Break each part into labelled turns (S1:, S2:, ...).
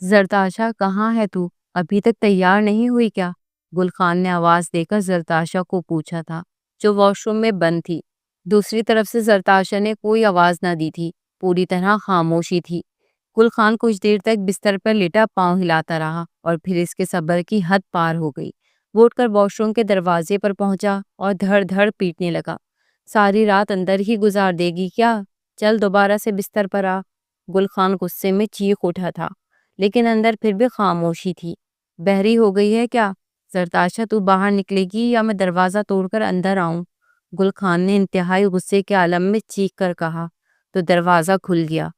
S1: زرتاشا کہاں ہے تو؟ ابھی تک تیار نہیں ہوئی کیا؟ گل خان نے آواز دے کر زرتاشا کو پوچھا تھا، جو واش روم میں بند تھی۔ دوسری طرف سے زرتاشا نے کوئی آواز نہ دی تھی، پوری طرح خاموشی تھی۔ گل خان کچھ دیر تک بستر پر لیٹا پاؤں ہلاتا رہا اور پھر اس کے صبر کی حد پار ہو گئی۔ وہ اٹھ کر واش روم کے دروازے پر پہنچا اور دھڑ دھڑ پیٹنے لگا۔ ساری رات اندر ہی گزار دے گی کیا؟ چل دوبارہ سے بستر پر آ۔ گل خان غصے میں چیخ اٹھا تھا، لیکن اندر پھر بھی خاموشی تھی۔ بہری ہو گئی ہے کیا؟ زرتاشا تو باہر نکلے گی یا میں دروازہ توڑ کر اندر آؤں؟ گل خان نے انتہائی غصے کے عالم میں چیخ کر کہا تو دروازہ کھل گیا۔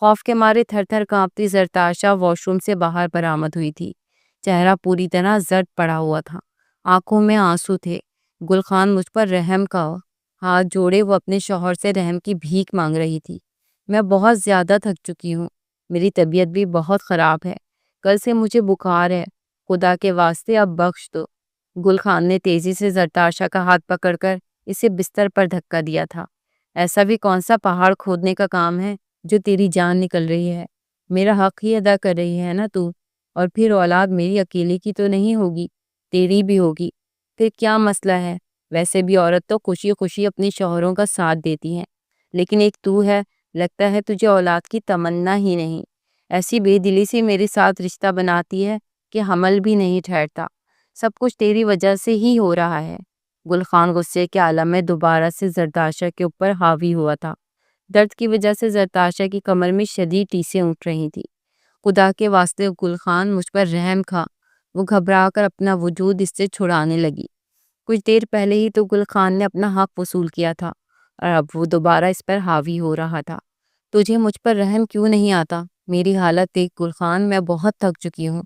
S1: خوف کے مارے تھر تھر کانپتی زرتاشا واش روم سے باہر برآمد ہوئی تھی۔ چہرہ پوری طرح زرد پڑا ہوا تھا، آنکھوں میں آنسو تھے۔ گل خان مجھ پر رحم کا۔ ہاتھ جوڑے وہ اپنے شوہر سے رحم کی بھیک مانگ رہی تھی۔ میں بہت زیادہ تھک چکی ہوں، میری طبیعت بھی بہت خراب ہے، کل سے مجھے بخار ہے، خدا کے واسطے اب بخش دو۔ گل خان نے تیزی سے زرتاشا کا ہاتھ پکڑ کر اسے بستر پر دھکا دیا تھا۔ ایسا بھی کون سا پہاڑ کھودنے کا کام ہے جو تیری جان نکل رہی ہے؟ میرا حق ہی ادا کر رہی ہے نا تو؟ اور پھر اولاد میری اکیلی کی تو نہیں ہوگی، تیری بھی ہوگی۔ پھر کیا مسئلہ ہے؟ ویسے بھی عورت تو خوشی خوشی اپنے شوہروں کا ساتھ دیتی ہے، لیکن ایک تو ہے، لگتا ہے تجھے اولاد کی تمنا ہی نہیں۔ ایسی بے دلی سے میرے ساتھ رشتہ بناتی ہے کہ حمل بھی نہیں ٹھہرتا۔ سب کچھ تیری وجہ سے ہی ہو رہا ہے۔ گل خان غصے کے عالم میں دوبارہ سے زرتاشا کے اوپر حاوی ہوا تھا۔ درد کی وجہ سے زرتاشا کی کمر میں شدید ٹیسیں اٹھ رہی تھی۔ خدا کے واسطے گل خان مجھ پر رحم کھا۔ وہ گھبرا کر اپنا وجود اس سے چھڑانے لگی۔ کچھ دیر پہلے ہی تو گل خان نے اپنا حق وصول کیا تھا اور اب وہ دوبارہ اس پر حاوی ہو رہا تھا۔ تجھے مجھ پر رحم کیوں نہیں آتا؟ میری حالت دیکھ گل خان، میں بہت تھک چکی ہوں۔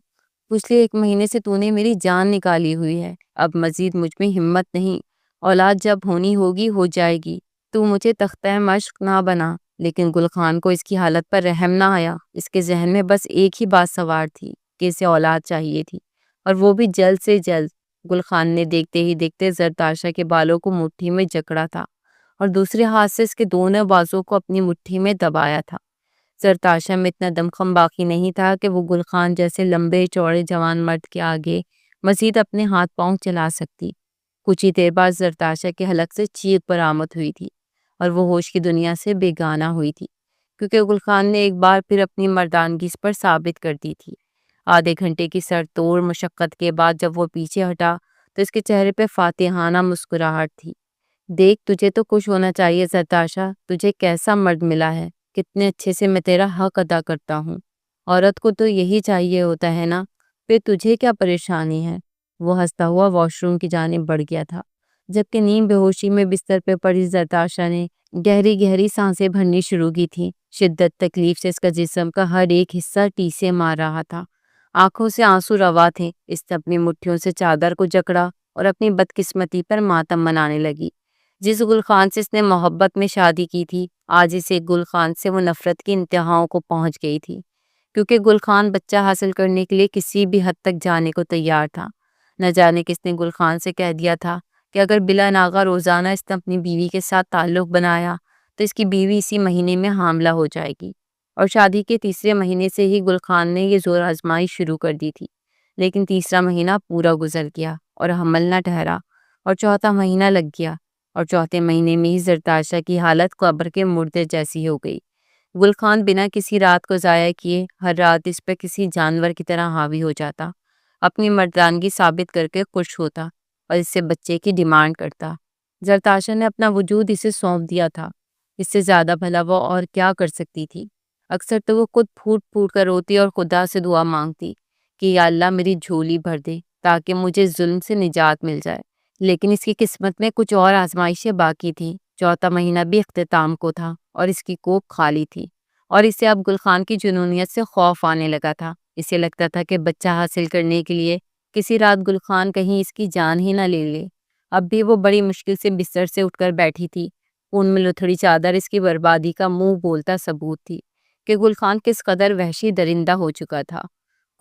S1: پچھلے 1 مہینے سے تو نے میری جان نکالی ہوئی ہے، اب مزید مجھ میں ہمت نہیں۔ اولاد جب ہونی ہوگی ہو جائے گی، تو مجھے تختہ مشق نہ بنا۔ لیکن گل خان کو اس کی حالت پر رحم نہ آیا۔ اس کے ذہن میں بس ایک ہی بات سوار تھی کہ اسے اولاد چاہیے تھی، اور وہ بھی جلد سے جلد۔ گل خان نے دیکھتے ہی دیکھتے زرتاشا کے بالوں کو مٹھی میں جکڑا تھا اور دوسرے ہاتھ سے اس کے دونوں بازو کو اپنی مٹھی میں دبایا تھا۔ زرتاشا میں اتنا دمخم باقی نہیں تھا کہ وہ گل خان جیسے لمبے چوڑے جوان مرد کے آگے مزید اپنے ہاتھ پاؤں چلا سکتی۔ کچھ ہی دیر بعد زرتاشا کے حلق سے چیخ برآمد ہوئی تھی اور وہ ہوش کی دنیا سے بیگانہ ہوئی تھی، کیونکہ گل خان نے ایک بار پھر اپنی مردانگی اس پر ثابت کر دی تھی۔ آدھے گھنٹے کی سر توڑ مشقت کے بعد جب وہ پیچھے ہٹا تو اس کے چہرے پہ فاتحانہ مسکراہٹ تھی۔ دیکھ، تجھے تو خوش ہونا چاہیے زرتاشا، تجھے کیسا مرد ملا ہے، کتنے اچھے سے میں تیرا حق ادا کرتا ہوں۔ عورت کو تو یہی چاہیے ہوتا ہے نا، پھر تجھے کیا پریشانی ہے؟ وہ ہنستا ہوا واش روم کی جانب بڑھ گیا تھا، جبکہ نیم بے ہوشی میں بستر پہ پڑی زرتاشا نے گہری گہری سانسیں بھرنی شروع کی تھی۔ شدت تکلیف سے اس کا جسم کا ہر ایک حصہ ٹیسے مار رہا تھا، آنکھوں سے آنسو روا تھے۔ اس نے اپنی مٹھیوں سے چادر کو جکڑا اور اپنی بدقسمتی پر ماتم منانے لگی۔ جس گل خان سے اس نے محبت میں شادی کی تھی، آج اسے گل خان سے وہ نفرت کی انتہاؤں کو پہنچ گئی تھی، کیونکہ گل خان بچہ حاصل کرنے کے لیے کسی بھی حد تک جانے کو تیار تھا۔ نہ جانے کس نے گل خان سے کہہ دیا تھا کہ اگر بلا ناغہ روزانہ اس نے اپنی بیوی کے ساتھ تعلق بنایا تو اس کی بیوی اسی مہینے میں حاملہ ہو جائے گی، اور شادی کے تیسرے مہینے سے ہی گل خان نے یہ زور آزمائی شروع کر دی تھی۔ لیکن تیسرا مہینہ پورا گزر گیا اور حمل نہ ٹھہرا، اور چوتھا مہینہ لگ گیا، اور چوتھے مہینے میں ہی زرتاشا کی حالت قبر کے مردے جیسی ہو گئی۔ گل خان بنا کسی رات کو ضائع کیے ہر رات اس پہ کسی جانور کی طرح حاوی ہو جاتا، اپنی مردانگی ثابت کر کے خوش ہوتا اور اس سے بچے کی ڈیمانڈ کرتا۔ زرتاشا نے اپنا وجود اسے سونپ دیا تھا، اس سے زیادہ بھلا وہ اور کیا کر سکتی تھی؟ اکثر تو وہ خود پھوٹ پھوٹ کر روتی اور خدا سے دعا مانگتی کہ یا اللہ میری جھولی بھر دے تاکہ مجھے ظلم سے نجات مل جائے۔ لیکن اس کی قسمت میں کچھ اور آزمائشیں باقی تھیں۔ چوتھا مہینہ بھی اختتام کو تھا اور اس کی کوکھ خالی تھی، اور اسے اب گل خان کی جنونیت سے خوف آنے لگا تھا۔ اسے لگتا تھا کہ بچہ حاصل کرنے کے لیے کسی رات گل خان کہیں اس کی جان ہی نہ لے لے۔ اب بھی وہ بڑی مشکل سے بستر سے اٹھ کر بیٹھی تھی۔ خون میں لتھڑی چادر اس کی بربادی کا منہ بولتا ثبوت تھی کہ گل خان کس قدر وحشی درندہ ہو چکا تھا۔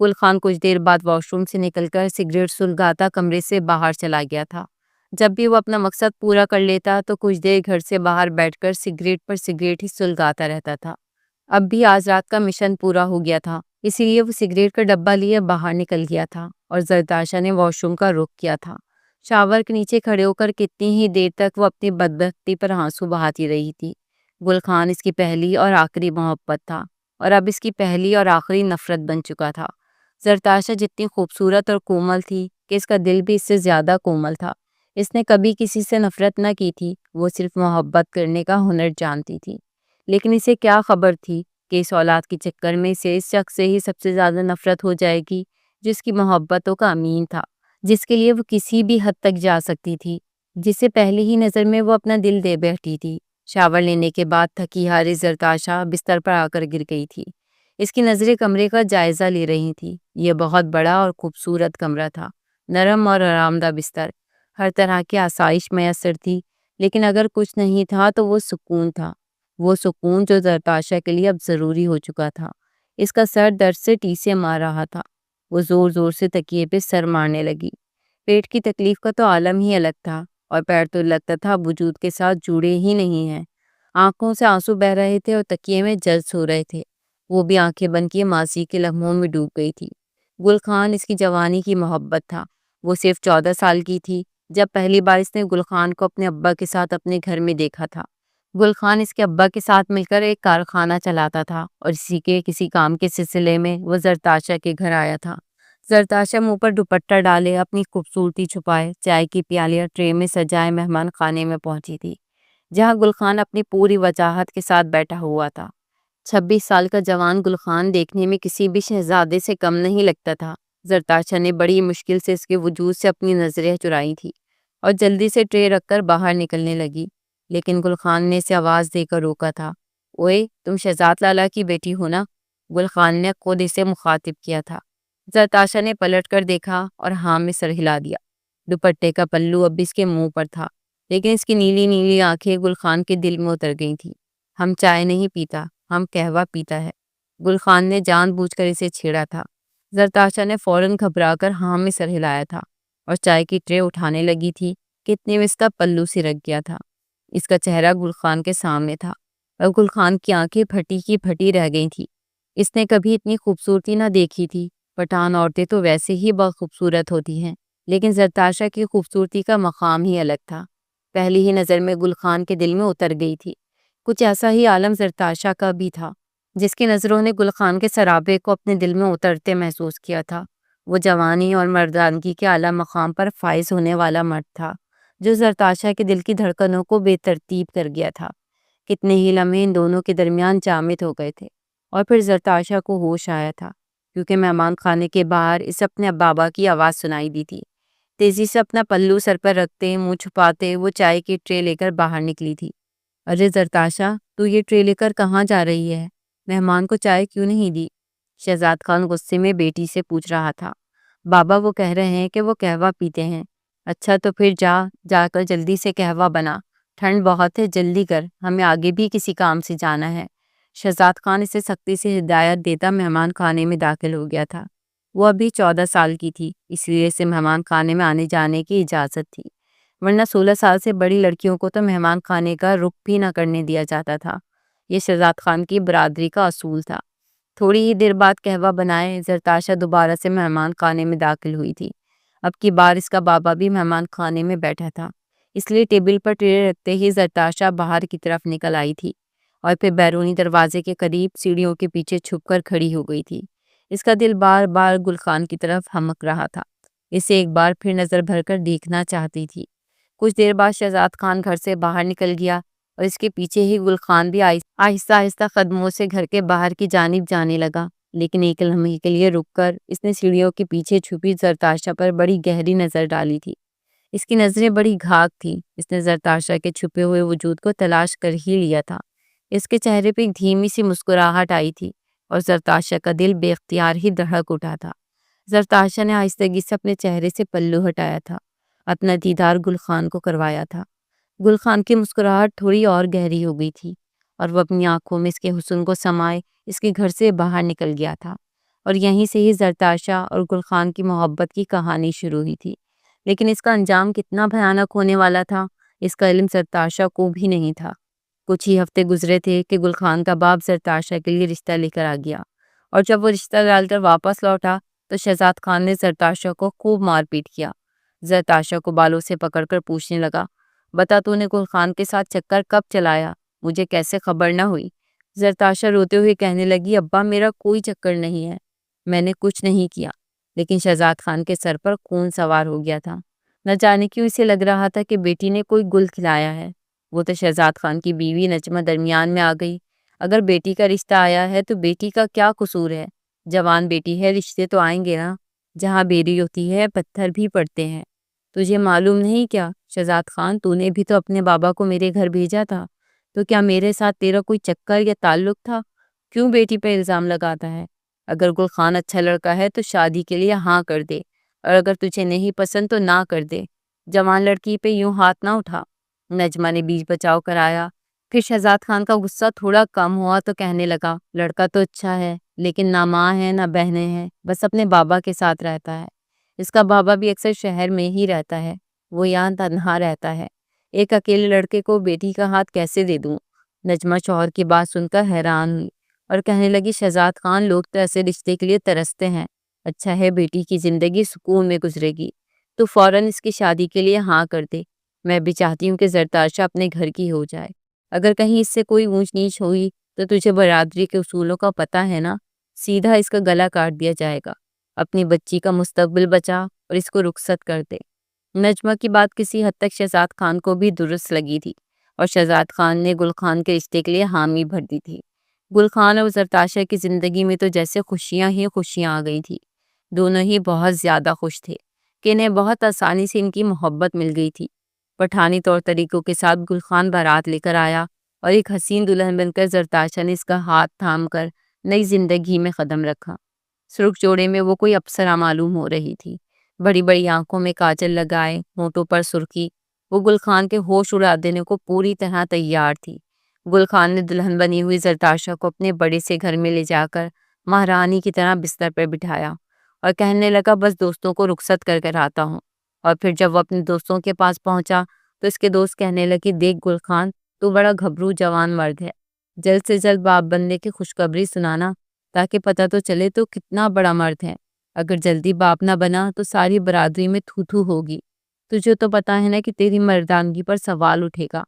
S1: گل خان کچھ دیر بعد واش روم سے نکل کر سگریٹ سلگاتا کمرے سے باہر چلا گیا تھا۔ جب بھی وہ اپنا مقصد پورا کر لیتا تو کچھ دیر گھر سے باہر بیٹھ کر سگریٹ پر سگریٹ ہی سلگاتا رہتا تھا۔ اب بھی آج رات کا مشن پورا ہو گیا تھا۔ اسی لیے وہ سگریٹ کا ڈبہ لیے باہر نکل گیا تھا اور زرتاشا نے واش روم کا رخ کیا تھا۔ شاور کے نیچے کھڑے ہو کر کتنی ہی دیر تک وہ اپنی بدبختی پر آنسو بہاتی رہی تھی۔ گل خان اس کی پہلی اور آخری محبت تھا اور اب اس کی پہلی اور آخری نفرت بن چکا تھا۔ زرتاشا جتنی خوبصورت اور کومل تھی کہ اس کا دل بھی اس سے زیادہ کومل تھا۔ اس نے کبھی کسی سے نفرت نہ کی تھی، وہ صرف محبت کرنے کا ہنر جانتی تھی۔ لیکن اسے کیا خبر تھی کہ اس اولاد کے چکر میں اسے اس شخص سے ہی سب سے زیادہ نفرت ہو جائے گی جس کی محبتوں کا امین تھا، جس کے لیے وہ کسی بھی حد تک جا سکتی تھی، جسے پہلی ہی نظر میں وہ اپنا دل دے بیٹھی تھی۔ شاور لینے کے بعد تھکی ہاری زرتاشا بستر پر آ کر گر گئی تھی۔ اس کی نظریں کمرے کا جائزہ لے رہی تھی۔ یہ بہت بڑا اور خوبصورت کمرہ تھا، نرم اور آرام دہ بستر، ہر طرح کی آسائش میسر تھی، لیکن اگر کچھ نہیں تھا تو وہ سکون تھا، وہ سکون جو زرتاشا کے لیے اب ضروری ہو چکا تھا۔ اس کا سر درد سے ٹیسے مار رہا تھا، وہ زور زور سے تکیے پہ سر مارنے لگی۔ پیٹ کی تکلیف کا تو عالم ہی الگ تھا اور پیر تو لگتا تھا وجود کے ساتھ جڑے ہی نہیں ہیں۔ آنکھوں سے آنسو بہ رہے تھے اور تکیے میں جل سو رہے تھے، وہ بھی آنکھیں بند کیے ماضی کے لمحوں میں ڈوب گئی تھی۔ گل خان اس کی جوانی کی محبت تھا۔ وہ صرف 14 سال کی تھی جب پہلی بار اس نے گل خان کو اپنے ابا کے ساتھ اپنے گھر میں دیکھا تھا۔ گل خان اس کے ابا کے ساتھ مل کر ایک کارخانہ چلاتا تھا اور اسی کے کسی کام کے سلسلے میں وہ زرتاشا کے گھر آیا تھا۔ زرتاشا منہ پر دوپٹہ ڈالے، اپنی خوبصورتی چھپائے، چائے کی پیالیاں ٹرے میں سجائے مہمان خانے میں پہنچی تھی، جہاں گل خان اپنی پوری وجاہت کے ساتھ بیٹھا ہوا تھا۔ 26 سال کا جوان گل خان دیکھنے میں کسی بھی شہزادے سے کم نہیں لگتا تھا۔ زرتاشا نے بڑی مشکل سے اس کے وجود سے اپنی نظریں چرائی تھی اور جلدی سے ٹرے رکھ کر باہر نکلنے لگی، لیکن گل خان نے اسے آواز دے کر روکا تھا۔ اوئے، تم شہزاد لالا کی بیٹی ہو نا؟ گل خان نے خود اسے مخاطب کیا تھا۔ زرتاشا نے پلٹ کر دیکھا اور ہاں میں سر ہلا دیا۔ دوپٹے کا پلو اب اس کے منہ پر تھا، لیکن اس کی نیلی نیلی آنکھیں گل خان کے دل میں اتر گئی تھی۔ ہم چائے نہیں پیتا، ہم قہوہ پیتا ہے، گل خان نے جان بوجھ کر اسے چھیڑا تھا۔ زرتاشا نے فوراً گھبرا کر ہاں میں سر ہلایا تھا اور چائے کی ٹرے اٹھانے لگی تھی کہ اتنے میں اس کا پلو سرک گیا تھا۔ اس کا چہرہ گل خان کے سامنے تھا اور گل خان کی آنکھیں پھٹی کی پھٹی رہ گئی تھی۔ اس نے کبھی اتنی خوبصورتی نہ دیکھی تھی۔ پٹھان عورتیں تو ویسے ہی بہت خوبصورت ہوتی ہیں، لیکن زرتاشا کی خوبصورتی کا مقام ہی الگ تھا۔ پہلی ہی نظر میں گل خان کے دل میں اتر گئی تھی۔ کچھ ایسا ہی عالم زرتاشا کا بھی تھا، جس کی نظروں نے گل خان کے سرابے کو اپنے دل میں اترتے محسوس کیا تھا۔ وہ جوانی اور مردانگی کے اعلیٰ مقام پر فائز ہونے والا مرد تھا، جو زرتاشا کے دل کی دھڑکنوں کو بے ترتیب کر گیا تھا۔ کتنے ہی لمحے ان دونوں کے درمیان جامد ہو گئے تھے اور پھر زرتاشا کو ہوش آیا تھا، کیونکہ مہمان خانے کے باہر اسے اپنے بابا کی آواز سنائی دی تھی۔ تیزی سے اپنا پلو سر پر رکھتے، منہ چھپاتے وہ چائے کی ٹرے لے کر باہر نکلی تھی۔ ارے زرتاشا، تو یہ ٹرے لے کر کہاں جا رہی ہے؟ مہمان کو چائے کیوں نہیں دی؟ شہزاد خان غصے میں بیٹی سے پوچھ رہا تھا۔ بابا، وہ کہہ رہے ہیں کہ وہ قہوہ پیتے ہیں۔ اچھا تو پھر جا کر جلدی سے قہوہ بنا، ٹھنڈ بہت ہے، جلدی کر، ہمیں آگے بھی کسی کام سے جانا ہے۔ شہزاد خان اسے سختی سے ہدایت دیتا مہمان خانے میں داخل ہو گیا تھا۔ وہ ابھی 14 سال کی تھی، اس لیے اسے مہمان خانے میں آنے جانے کی اجازت تھی، ورنہ 16 سال سے بڑی لڑکیوں کو تو مہمان خانے کا رخ بھی نہ کرنے دیا جاتا تھا۔ یہ شہزاد خان کی برادری کا اصول تھا۔ تھوڑی ہی دیر بعد قہوہ بنائے زرتاشا دوبارہ سے مہمان خانے میں داخل ہوئی تھی۔ اب کی بار اس کا بابا بھی مہمان خانے میں بیٹھا تھا، اس لیے ٹیبل پر ٹرے رکھتے ہی زرتاشا باہر کی طرف نکل آئی تھی اور پھر بیرونی دروازے کے قریب سیڑھیوں کے پیچھے چھپ کر کھڑی ہو گئی تھی۔ اس کا دل بار بار گل خان کی طرف ہمک رہا تھا، اسے ایک بار پھر نظر بھر کر دیکھنا چاہتی تھی۔ کچھ دیر بعد شہزاد خان گھر سے باہر نکل گیا اور اس کے پیچھے ہی گل خان بھی آہستہ آہستہ قدموں سے گھر کے باہر کی جانب جانے لگا، لیکن ایک لمحے کے لیے رک کر اس نے سیڑھیوں کے پیچھے چھپی زرتاشا پر بڑی گہری نظر ڈالی تھی۔ اس کی نظریں بڑی گھاگ تھیں، اس نے زرتاشا کے چھپے ہوئے وجود کو تلاش کر ہی لیا تھا۔ اس کے چہرے پہ ایک دھیمی سی مسکراہٹ آئی تھی اور زرتاشا کا دل بے اختیار ہی دھڑک اٹھا تھا۔ زرتاشا نے آہستگی سے اپنے چہرے سے پلو ہٹایا تھا، اپنا دیدار گل خان کو کروایا تھا۔ گل خان کی مسکراہٹ تھوڑی اور گہری ہو گئی تھی اور وہ اپنی آنکھوں میں اس کے حسن کو سمائے اس کے گھر سے باہر نکل گیا تھا، اور یہیں سے ہی زرتاشا اور گل خان کی محبت کی کہانی شروع ہوئی تھی۔ لیکن اس کا انجام کتنا بھیانک ہونے والا تھا، اس کا علم زرتاشا کو بھی نہیں تھا۔ کچھ ہی ہفتے گزرے تھے کہ گل خان کا باپ زرتاشا کے لیے رشتہ لے کر آ گیا اور جب وہ رشتہ ڈال کر واپس لوٹا تو شہزاد خان نے زرتاشا کو خوب مار پیٹ کیا۔ زرتاشا کو بالوں سے پکڑ کر پوچھنے لگا، بتا تو نے گل خان کے ساتھ چکر کب چلایا؟ مجھے کیسے خبر نہ ہوئی؟ زرتاشا روتے ہوئے کہنے لگی، ابا میرا کوئی چکر نہیں ہے، میں نے کچھ نہیں کیا۔ لیکن شہزاد خان کے سر پر خون سوار ہو گیا تھا۔ نہ جانے کیوں اسے لگ رہا تھا کہ بیٹی نے کوئی گل کھلایا ہے۔ وہ تو شہزاد خان کی بیوی نجمہ درمیان میں آ گئی۔ اگر بیٹی کا رشتہ آیا ہے تو بیٹی کا کیا قصور ہے؟ جوان بیٹی ہے، رشتے تو آئیں گے نا۔ جہاں بیری ہوتی ہے پتھر بھی پڑتے ہیں۔ تجھے معلوم نہیں کیا شہزاد خان، تو نے بھی تو اپنے بابا کو میرے گھر بھیجا تھا، تو کیا میرے ساتھ تیرا کوئی چکر یا تعلق تھا؟ کیوں بیٹی پہ الزام لگاتا ہے؟ اگر گل خان اچھا لڑکا ہے تو شادی کے لیے ہاں کر دے، اور اگر تجھے نہیں پسند تو نہ کر دے۔ جوان لڑکی پہ یوں ہاتھ نہ اٹھا۔ نجمہ نے بیچ بچاؤ کرایا۔ پھر شہزاد خان کا غصہ تھوڑا کم ہوا تو کہنے لگا، لڑکا تو اچھا ہے لیکن نہ ماں ہے نہ بہنیں ہیں، بس اپنے بابا کے ساتھ رہتا ہے۔ اس کا بابا بھی اکثر شہر میں ہی رہتا ہے، وہ یہاں تنہا رہتا ہے۔ ایک اکیلے لڑکے کو بیٹی کا ہاتھ کیسے دے دوں؟ نجمہ شوہر کی بات سن کر حیران ہوئی اور کہنے لگی، شہزاد خان لوگ تو ایسے رشتے کے لیے ترستے ہیں، اچھا ہے بیٹی کی زندگی سکون میں گزرے گی، تو فوراً اس کی شادی کے لیے ہاں کر دے۔ میں بھی چاہتی ہوں کہ زرتاشا اپنے گھر کی ہو جائے۔ اگر کہیں اس سے کوئی اونچ نیچ ہوئی تو تجھے برادری کے اصولوں کا پتہ ہے نا، سیدھا اس کا گلا کاٹ دیا جائے گا۔ اپنی بچی کا مستقبل بچا اور اس کو رخصت کر دے۔ نجمہ کی بات کسی حد تک شہزاد خان کو بھی درست لگی تھی اور شہزاد خان نے گل خان کے رشتے کے لیے حامی بھر دی تھی۔ گل خان اور زرتاشا کی زندگی میں تو جیسے خوشیاں ہی خوشیاں آ گئی تھی۔ دونوں ہی بہت زیادہ خوش تھے کہ انہیں بہت آسانی سے ان کی محبت مل گئی تھی۔ پٹھانی طور طریقوں کے ساتھ گل خان بارات لے کر آیا اور ایک حسین دلہن بن کر زرتاشا نے اس کا ہاتھ تھام کر نئی زندگی میں قدم رکھا۔ سرخ جوڑے میں وہ کوئی اپسرا معلوم ہو رہی تھی۔ بڑی بڑی آنکھوں میں کاجل لگائے، ہونٹوں پر سرخی، وہ گل خان کے ہوش اڑا دینے کو پوری طرح تیار تھی۔ گل خان نے دلہن بنی ہوئی زرتاشا کو اپنے بڑے سے گھر میں لے جا کر مہارانی کی طرح بستر پر بٹھایا اور کہنے لگا، بس دوستوں کو رخصت کر کر آتا ہوں۔ اور پھر جب وہ اپنے دوستوں کے پاس پہنچا تو اس کے دوست کہنے لگے، دیکھ گل خان، تو بڑا گھبرو جوان مرد ہے، جلد سے جلد باپ بننے کی خوشخبری سنانا تاکہ پتہ تو چلے تو کتنا بڑا مرد ہے۔ اگر جلدی باپ نہ بنا تو ساری برادری میں تھو تھو ہوگی، تجھے تو پتا ہے نا کہ تیری مردانگی پر سوال اٹھے گا۔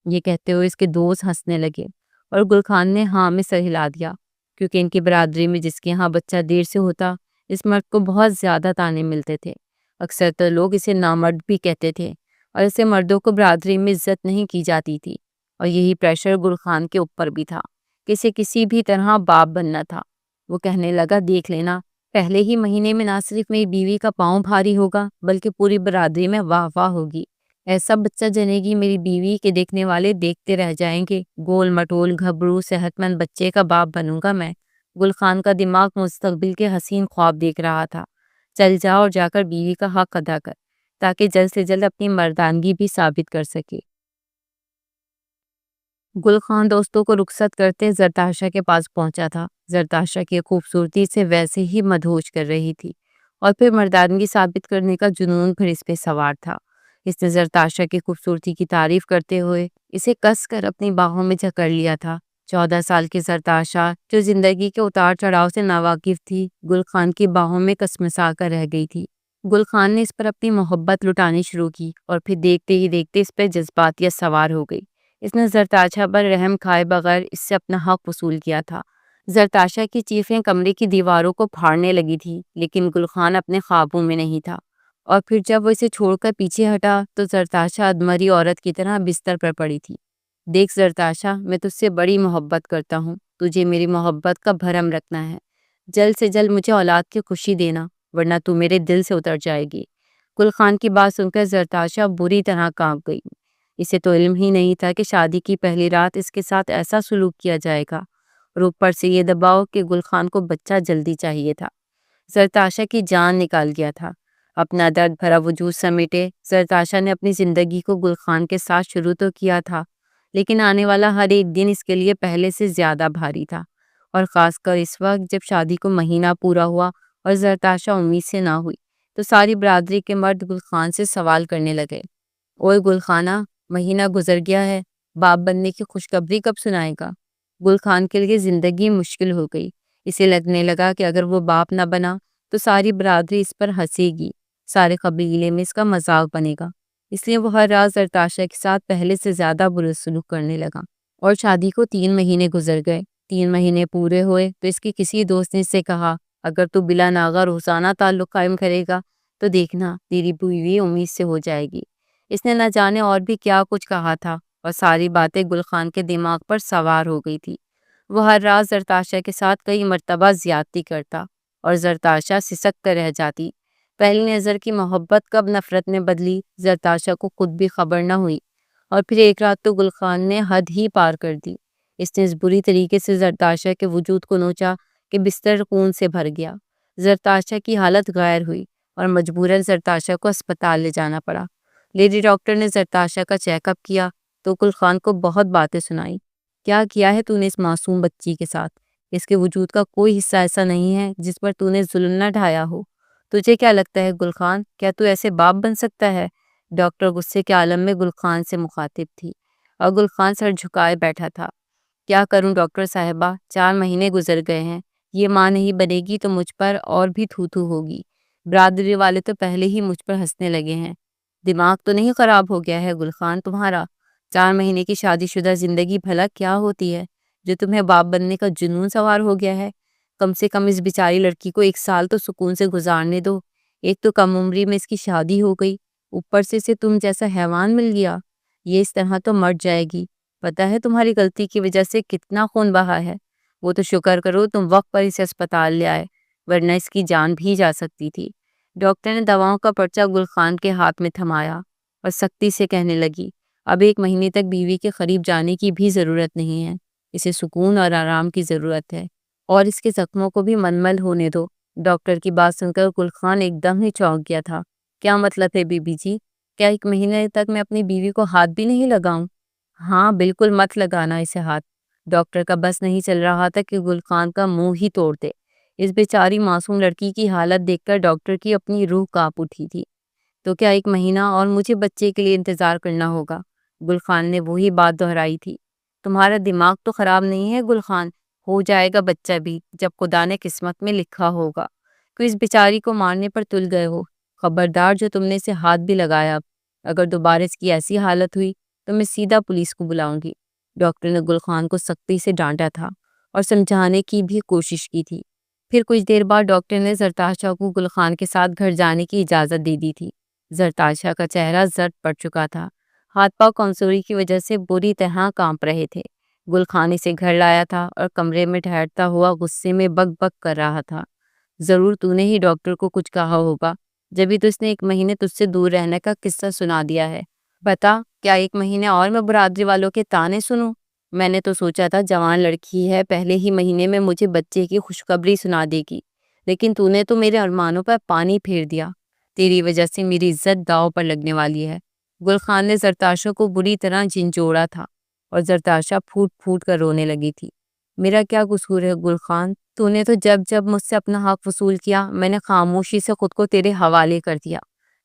S1: یہ کہتے ہوئے اس کے دوست ہنسنے لگے اور گل خان نے ہاں میں سر ہلا دیا، کیونکہ ان کی برادری میں جس کے ہاں بچہ دیر سے ہوتا اس مرد کو بہت زیادہ تانے ملتے تھے۔ اکثر تو لوگ اسے نامرد بھی کہتے تھے اور ایسے مردوں کو برادری میں عزت نہیں کی جاتی تھی۔ اور یہی پریشر گل خان کے اوپر بھی تھا کہ اسے کسی بھی طرح باپ بننا تھا۔ وہ کہنے لگا، دیکھ لینا، پہلے ہی مہینے میں نہ صرف میری بیوی کا پاؤں بھاری ہوگا بلکہ پوری برادری میں واہ واہ ہوگی۔ ایسا بچہ جنے گی میری بیوی کے دیکھنے والے دیکھتے رہ جائیں گے۔ گول مٹول گھبرو صحت مند بچے کا باپ بنوں گا میں۔ گل خان کا دماغ مستقبل کے حسین خواب دیکھ رہا تھا۔ چل جا اور جا کر بیوی کا حق ادا کر تاکہ جلد سے جلد اپنی مردانگی بھی ثابت کر سکے۔ گل خان دوستوں کو رخصت کرتے زرتاشا کے پاس پہنچا تھا۔ زرتاشا کی خوبصورتی سے ویسے ہی مدہوش کر رہی تھی اور پھر مردانگی ثابت کرنے کا جنون پھر اس پہ سوار تھا۔ اس نے زرتاشا کی خوبصورتی کی تعریف کرتے ہوئے اسے کس کر اپنی باہوں میں جکڑ لیا تھا۔ 14 سال کی زرتاشا جو زندگی کے اتار چڑھاؤ سے ناواقف تھی، گل خان کی باہوں میں کسمسا کر رہ گئی تھی۔ گل خان نے اس پر اپنی محبت لٹانی شروع کی اور پھر دیکھتے ہی دیکھتے اس پہ جذباتیت سوار ہو گئی۔ اس نے زرتاشا پر رحم کھائے بغیر اس سے اپنا حق وصول کیا تھا۔ زرتاشا کی چیخیں کمرے کی دیواروں کو پھاڑنے لگی تھی، لیکن گل خان اپنے خوابوں میں نہیں تھا۔ اور پھر جب وہ اسے چھوڑ کر پیچھے ہٹا تو زرتاشا ادمری عورت کی طرح بستر پر پڑی تھی۔ دیکھ زرتاشا، میں تجھ سے بڑی محبت کرتا ہوں، تجھے میری محبت کا بھرم رکھنا ہے۔ جلد سے جلد مجھے اولاد کی خوشی دینا ورنہ تو میرے دل سے اتر جائے گی۔ گل خان کی بات سن کر زرتاشا بری طرح کانپ گئی۔ اسے تو علم ہی نہیں تھا کہ شادی کی پہلی رات اس کے ساتھ ایسا سلوک کیا جائے گا، اور اوپر سے یہ دباؤ کہ گل خان کو بچہ جلدی چاہیے تھا۔ زرتاشا کی جان نکال گیا تھا۔ اپنا درد بھرا وجود سمیٹے زرتاشا نے اپنی زندگی کو گل خان کے ساتھ شروع تو کیا تھا، لیکن آنے والا ہر ایک دن اس کے لیے پہلے سے زیادہ بھاری تھا، اور خاص کر اس وقت جب شادی کو مہینہ پورا ہوا اور زرتاشا امید سے نہ ہوئی تو ساری برادری کے مرد گل خان سے سوال کرنے لگے، اوئے گل خانہ، مہینہ گزر گیا ہے، باپ بننے کی خوشخبری کب سنائے گا؟ گل خان کے لیے زندگی مشکل ہو گئی۔ اسے لگنے لگا کہ اگر وہ باپ نہ بنا تو ساری برادری اس پر ہنسے گی، سارے قبیلے میں اس کا مذاق بنے گا۔ اس لیے وہ ہر رات زرتاشا کے ساتھ پہلے سے زیادہ برا سلوک کرنے لگا۔ اور شادی کو 3 مہینے گزر گئے۔ 3 مہینے پورے ہوئے تو اس کے کسی دوست نے اس سے کہا، اگر تو بلا ناغہ روزانہ تعلق قائم کرے گا تو دیکھنا تیری بیوی امید سے ہو جائے گی۔ اس نے نہ جانے اور بھی کیا کچھ کہا تھا، اور ساری باتیں گل خان کے دماغ پر سوار ہو گئی تھی۔ وہ ہر رات زرتاشا کے ساتھ کئی مرتبہ زیادتی کرتا اور زرتاشا سسک کر رہ جاتی۔ پہلی نظر کی محبت کب نفرت میں بدلی زرتاشا کو خود بھی خبر نہ ہوئی، اور پھر ایک رات تو گل خان نے حد ہی پار کر دی۔ اس نے اس بری طریقے سے زرتاشا کے وجود کو نوچا کہ بستر خون سے بھر گیا۔ زرتاشا کی حالت غیر ہوئی اور مجبوراً زرتاشا کو اسپتال لے جانا پڑا۔ لیڈی ڈاکٹر نے زرتاشا کا چیک اپ کیا تو گل خان کو بہت باتیں سنائی۔ کیا ہے تو نے اس معصوم بچی کے ساتھ؟ اس کے وجود کا کوئی حصہ ایسا نہیں ہے جس پر تو نے ظلم نہ ڈھایا ہو۔ تجھے کیا لگتا ہے گل خان، کیا تو ایسے باپ بن سکتا ہے؟ ڈاکٹر غصے کے عالم میں گل خان سے مخاطب تھی، اور گل خان سر جھکائے بیٹھا تھا۔ کیا کروں ڈاکٹر صاحبہ، 4 مہینے گزر گئے ہیں، یہ ماں نہیں بنے گی تو مجھ پر اور بھی تھو تھو ہوگی۔ برادری والے تو پہلے ہی مجھ پر ہنسنے لگے ہیں۔ دماغ تو نہیں خراب ہو گیا ہے گل خان تمہارا؟ 4 مہینے کی شادی شدہ زندگی بھلا کیا ہوتی ہے جو تمہیں باپ بننے کا جنون سوار ہو گیا ہے؟ کم سے کم اس بیچاری لڑکی کو 1 سال تو سکون سے گزارنے دو۔ ایک تو کم عمری میں اس کی شادی ہو گئی، اوپر سے تم جیسا حیوان مل گیا۔ یہ اس طرح تو مر جائے گی۔ پتہ ہے تمہاری غلطی کی وجہ سے کتنا خون بہا ہے؟ وہ تو شکر کرو تم وقت پر اسے اسپتال لے آئے، ورنہ اس کی جان بھی جا سکتی تھی۔ ڈاکٹر نے دواؤں کا پرچہ گل خان کے ہاتھ میں تھمایا اور سختی سے کہنے لگی، اب 1 مہینے تک بیوی کے قریب جانے کی بھی ضرورت نہیں ہے۔ اسے سکون اور آرام کی ضرورت ہے، اور اس کے زخموں کو بھی منمل ہونے دو۔ ڈاکٹر کی بات سن کر گل خان ایک دم ہی چونک گیا تھا۔ کیا مطلب ہے بی بی جی؟ کیا 1 مہینے تک میں اپنی بیوی کو ہاتھ بھی نہیں لگاؤں؟ ہاں بالکل مت لگانا اسے ہاتھ۔ ڈاکٹر کا بس نہیں چل رہا تھا کہ گل خان کا منہ ہی توڑ دے۔ اس بیچاری معصوم لڑکی کی حالت دیکھ کر ڈاکٹر کی اپنی روح کانپ اٹھی تھی۔ تو کیا 1 مہینہ اور مجھے بچے کے لیے انتظار کرنا ہوگا؟ گل خان نے وہی بات دہرائی تھی۔ تمہارا دماغ تو خراب نہیں ہے گل خان، ہو جائے گا بچہ بھی جب خدا نے قسمت میں لکھا ہوگا۔ تو اس بیچاری کو مارنے پر تل گئے ہو؟ خبردار جو تم نے اسے ہاتھ بھی لگایا، اب اگر دوبارہ اس کی ایسی حالت ہوئی تو میں سیدھا پولیس کو بلاؤں گی۔ ڈاکٹر نے گل خان کو سختی سے ڈانٹا تھا اور سمجھانے کی بھی کوشش کی تھی۔ پھر کچھ دیر بعد ڈاکٹر نے زرتاشا کو گل خان کے ساتھ گھر جانے کی اجازت دے دی تھی۔ زرتاشا کا چہرہ زرد پڑ چکا تھا، ہاتھ پاؤں کمزوری کی وجہ سے بری طرح کانپ رہے تھے۔ گل خان اسے گھر لایا تھا اور کمرے میں ٹھہرتا ہوا غصے میں بک بک کر رہا تھا۔ ضرور تو نے ہی ڈاکٹر کو کچھ کہا ہوگا، جبھی تو اس نے 1 مہینے تجھ سے دور رہنے کا قصہ سنا دیا ہے۔ بتا، کیا 1 مہینے اور میں برادری والوں کے تانے سنوں؟ میں نے تو سوچا تھا جوان لڑکی ہے، پہلے ہی مہینے میں مجھے بچے کی خوشخبری سنا دے گی، لیکن تو نے تو میرے ارمانوں پر پانی پھیر دیا۔ تیری وجہ سے میری عزت داؤ پر لگنے والی ہے۔ گل خان نے زرتاشا کو بری طرح جھنجھوڑا تھا اور زرتاشا پھوٹ پھوٹ کر رونے لگی تھی۔ میرا کیا قصور ہے گل خان؟ تو نے تو جب جب مجھ سے اپنا حق وصول کیا، میں نے خاموشی سے خود کو تیرے حوالے کر دیا۔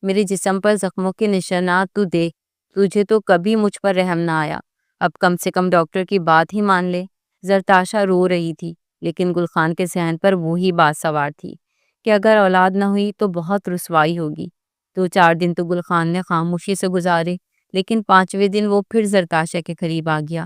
S1: میرے جسم پر زخموں کے نشانات تو دیکھ، تجھے تو کبھی مجھ پر رحم نہ آیا۔ اب کم سے کم ڈاکٹر کی بات ہی مان لے۔ زرتاشا رو رہی تھی، لیکن گل خان کے ذہن پر وہی بات سوار تھی کہ اگر اولاد نہ ہوئی تو بہت رسوائی ہوگی۔ 2-4 دن تو گل خان نے خاموشی سے گزارے، لیکن 5ویں دن وہ پھر زرتاشا کے قریب آ گیا۔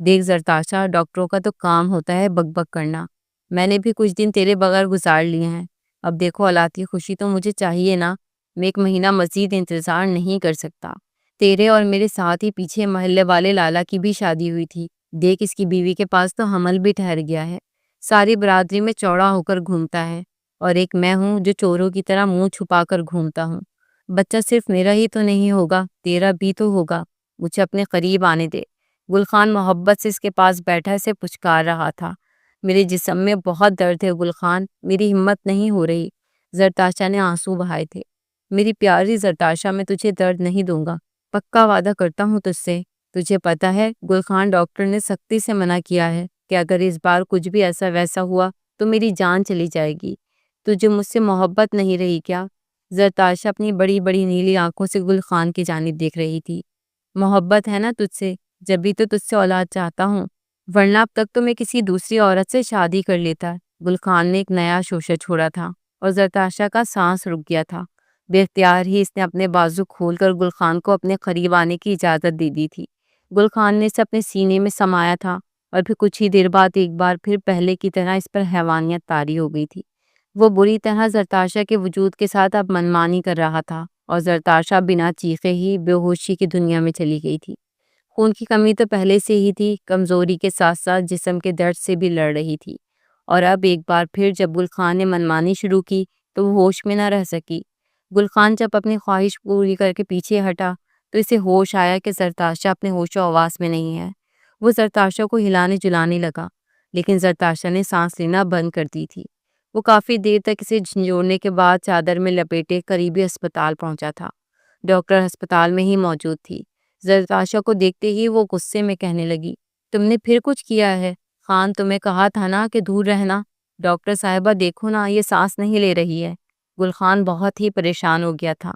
S1: دیکھ زرتاشا، ڈاکٹروں کا تو کام ہوتا ہے بک بک کرنا۔ میں نے بھی کچھ دن تیرے بغیر گزار لیے ہیں، اب دیکھو اولاد کی خوشی تو مجھے چاہیے نا۔ میں 1 مہینہ مزید انتظار نہیں کر سکتا۔ تیرے اور میرے ساتھ ہی پیچھے محلے والے لالا کی بھی شادی ہوئی تھی، دیکھ اس کی بیوی کے پاس تو حمل بھی ٹھہر گیا ہے، ساری برادری میں چوڑا ہو کر گھومتا ہے، اور ایک میں ہوں جو چوروں کی طرح منہ چھپا کر گھومتا ہوں۔ بچہ صرف میرا ہی تو نہیں ہوگا، تیرا بھی تو ہوگا، مجھے اپنے قریب آنے دے۔ گل خان محبت سے اس کے پاس بیٹھا اسے پچکار رہا تھا۔ میرے جسم میں بہت درد ہے گل خان، میری ہمت نہیں ہو رہی۔ زرتاشا نے آنسو بہائے تھے۔ میری پیاری زرتاشا، میں تجھے درد نہیں دوں گا، پکا وعدہ کرتا ہوں تجھ سے۔ تجھے پتا ہے گل خان، ڈاکٹر نے سختی سے منع کیا ہے کہ اگر اس بار کچھ بھی ایسا ویسا ہوا تو میری جان چلی جائے گی۔ تجھے مجھ سے محبت نہیں رہی کیا؟ زرتاشا اپنی بڑی بڑی نیلی آنکھوں سے گل خان کی جانب دیکھ رہی تھی۔ محبت ہے نا تجھ سے، جب بھی تو تجھ سے اولاد چاہتا ہوں، ورنہ اب تک تو میں کسی دوسری عورت سے شادی کر لیتا۔ گل خان نے ایک نیا شوشہ چھوڑا تھا اور زرتاشا کا سانس رک گیا تھا۔ بے اختیار ہی اس نے اپنے بازو کھول کر گل خان کو اپنے قریب آنے کی اجازت دے دی تھی۔ گل خان نے اسے اپنے سینے میں سمایا تھا اور پھر کچھ ہی دیر بعد ایک بار پھر پہلے کی طرح اس پر حیوانیت طاری ہو گئی تھی۔ وہ بری طرح زرتاشا کے وجود کے ساتھ اب منمانی کر رہا تھا اور زرتاشا بنا چیخے ہی بے ہوشی کی دنیا میں چلی گئی تھی۔ خون کی کمی تو پہلے سے ہی تھی، کمزوری کے ساتھ ساتھ جسم کے درد سے بھی لڑ رہی تھی، اور اب ایک بار پھر جب گل خان نے منمانی شروع کی تو وہ ہوش میں نہ رہ سکی۔ گل خان جب اپنی خواہش پوری کر کے پیچھے ہٹا تو اسے ہوش آیا کہ زرتاشا اپنے ہوش و حواس میں نہیں ہے۔ وہ زرتاشا کو ہلانے جلانے لگا، لیکن زرتاشا نے سانس لینا بند کر دی تھی۔ وہ کافی دیر تک اسے جھنجھوڑنے کے بعد چادر میں لپیٹے قریبی ہسپتال پہنچا تھا۔ ڈاکٹر ہسپتال میں ہی موجود تھی۔ زرتاشا کو دیکھتے ہی وہ غصے میں کہنے لگی، تم نے پھر کچھ کیا ہے؟ خان تمہیں کہا تھا نا کہ دور رہنا۔ ڈاکٹر صاحبہ دیکھو نا، یہ سانس نہیں لے رہی ہے۔ گل خان بہت ہی پریشان ہو گیا تھا۔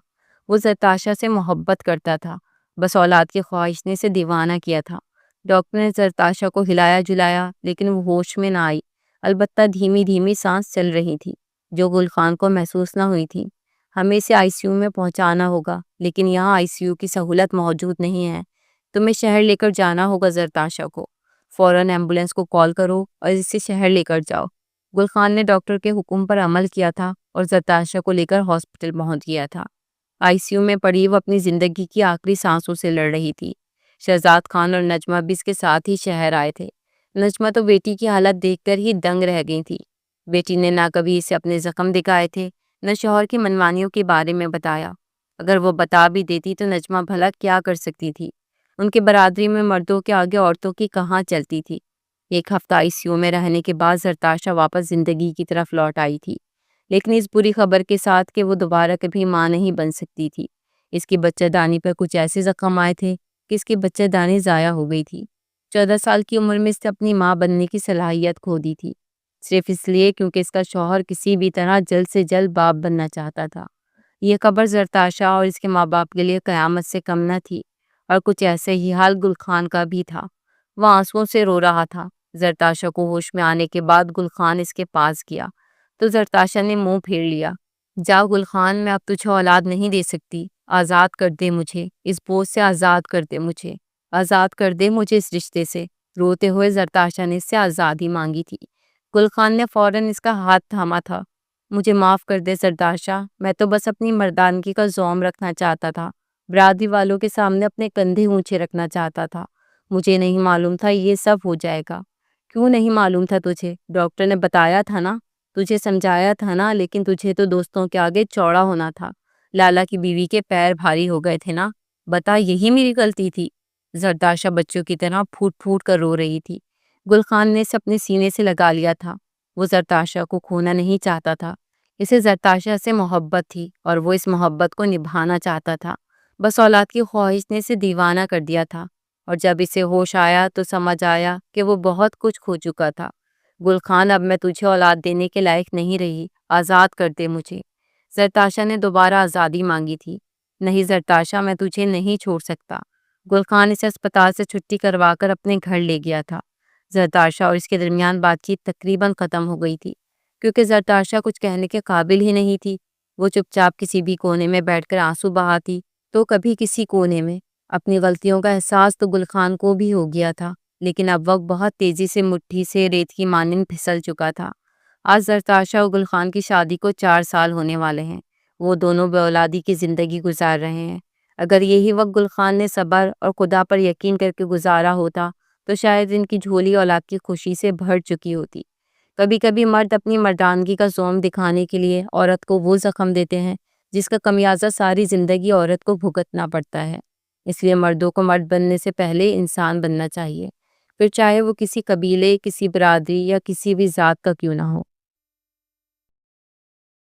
S1: وہ زرتاشا سے محبت کرتا تھا، بس اولاد کی خواہش نے اسے دیوانہ کیا تھا۔ ڈاکٹر نے زرتاشا کو ہلایا جلایا لیکن وہ ہوش میں نہ آئی، البتہ دھیمی دھیمی سانس چل رہی تھی جو گل خان کو محسوس نہ ہوئی تھی۔ ہمیں اسے آئی سی یو میں پہنچانا ہوگا، لیکن یہاں آئی سی یو کی سہولت موجود نہیں ہے۔ تمہیں شہر لے کر جانا ہوگا زرتاشا کو۔ فوراً ایمبولینس کو کال کرو اور اسے شہر لے کر جاؤ۔ گل خان نے ڈاکٹر کے حکم پر عمل کیا تھا اور زرتاشا کو لے کر ہاسپٹل پہنچ گیا تھا۔ آئی سی یو میں پڑی وہ اپنی زندگی کی آخری سانسوں سے لڑ رہی تھی۔ شہزاد خان اور نجمہ بھی اس کے ساتھ ہی شہر آئے تھے۔ نجمہ تو بیٹی کی حالت دیکھ کر ہی دنگ رہ گئی تھی۔ بیٹی نے نہ کبھی اسے اپنے زخم دکھائے تھے، نہ شوہر کی منمانیوں کے بارے میں بتایا۔ اگر وہ بتا بھی دیتی تو نجمہ بھلا کیا کر سکتی تھی؟ ان کی برادری میں مردوں کے آگے عورتوں کی کہاں چلتی تھی۔ ایک ہفتہ آئی سی یو میں رہنے کے بعد زرتاشا واپس زندگی کی طرف لوٹ آئی تھی، لیکن اس بری خبر کے ساتھ کہ وہ دوبارہ کبھی ماں نہیں بن سکتی تھی۔ اس کی بچہ دانی پر کچھ ایسے زخم آئے تھے کہ اس کی بچہ دانی ضائع ہو گئی تھی۔ 14 سال کی عمر میں اس نے اپنی ماں بننے کی صلاحیت کھو دی تھی، صرف اس لیے کیونکہ اس کا شوہر کسی بھی طرح جلد سے جلد باپ بننا چاہتا تھا۔ یہ خبر زرتاشا اور اس کے ماں باپ کے لیے قیامت سے کم نہ تھی، اور کچھ ایسے ہی حال گل خان کا بھی تھا۔ وہ آنسوؤں سے رو رہا تھا۔ زرتاشا کو ہوش میں آنے کے بعد گل خان اس کے پاس گیا تو زرتاشا نے منہ پھیر لیا۔ جا گل خان، میں اب تجھے اولاد نہیں دے سکتی، آزاد کر دے مجھے، اس بوجھ سے آزاد کر دے مجھے، آزاد کر دے مجھے اس رشتے سے۔ روتے ہوئے زرتاشا نے اس سے آزادی مانگی تھی۔ گل خان نے فوراً اس کا ہاتھ تھاما تھا۔ مجھے معاف کر دے زرتاشا، میں تو بس اپنی مردانگی کا زوم رکھنا چاہتا تھا، برادری والوں کے سامنے اپنے کندھے اونچے رکھنا چاہتا تھا۔ مجھے نہیں معلوم تھا یہ سب ہو جائے گا۔ کیوں نہیں معلوم تھا تجھے؟ ڈاکٹر نے بتایا تھا نا، تجھے سمجھایا تھا نا، لیکن تجھے تو دوستوں کے آگے چوڑا ہونا تھا۔ لالا کی بیوی کے پیر بھاری ہو گئے تھے نا، بتا یہی میری غلطی تھی؟ زرتاشا بچوں کی طرح پھوٹ پھوٹ کر رو رہی تھی۔ گل خان نے اسے اپنے سینے سے لگا لیا تھا۔ وہ زرتاشا کو کھونا نہیں چاہتا تھا۔ اسے زرتاشا سے محبت تھی اور وہ اس محبت کو نبھانا چاہتا تھا، بس اولاد کی خواہش نے اسے دیوانہ کر دیا تھا، اور جب اسے ہوش آیا تو سمجھ آیا کہ وہ بہت کچھ کھو چکا تھا۔ گل خان، اب میں تجھے اولاد دینے کے لائق نہیں رہی، آزاد کر دے مجھے۔ زرتاشا نے دوبارہ آزادی مانگی تھی۔ نہیں زرتاشا، میں تجھے نہیں چھوڑ سکتا۔ گل خان اسے اسپتال سے چھٹی کروا کر اپنے گھر لے گیا تھا۔ زرتاشا اور اس کے درمیان بات چیت تقریباً ختم ہو گئی تھی، کیونکہ زرتاشا کچھ کہنے کے قابل ہی نہیں تھی۔ وہ چپ چاپ کسی بھی کونے میں بیٹھ کر آنسو بہاتی تو کبھی کسی کونے میں۔ اپنی غلطیوں کا احساس تو گل خان کو بھی ہو گیا تھا، لیکن اب وقت بہت تیزی سے مٹھی سے ریت کی مانند پھسل چکا تھا۔ آج زرتاشا اور گل خان کی شادی کو 4 سال ہونے والے ہیں۔ وہ دونوں بے اولادی کی زندگی گزار رہے ہیں۔ اگر یہی وقت گل خان نے صبر اور خدا پر یقین کر کے گزارا ہوتا تو شاید ان کی جھولی اولاد کی خوشی سے بھر چکی ہوتی۔ کبھی کبھی مرد اپنی مردانگی کا زوم دکھانے کے لیے عورت کو وہ زخم دیتے ہیں جس کا خمیازہ ساری زندگی عورت کو بھگتنا پڑتا ہے۔ اس لیے مردوں کو مرد بننے سے پہلے انسان بننا چاہیے، پھر چاہے وہ کسی قبیلے، کسی برادری یا کسی بھی ذات کا کیوں نہ ہو۔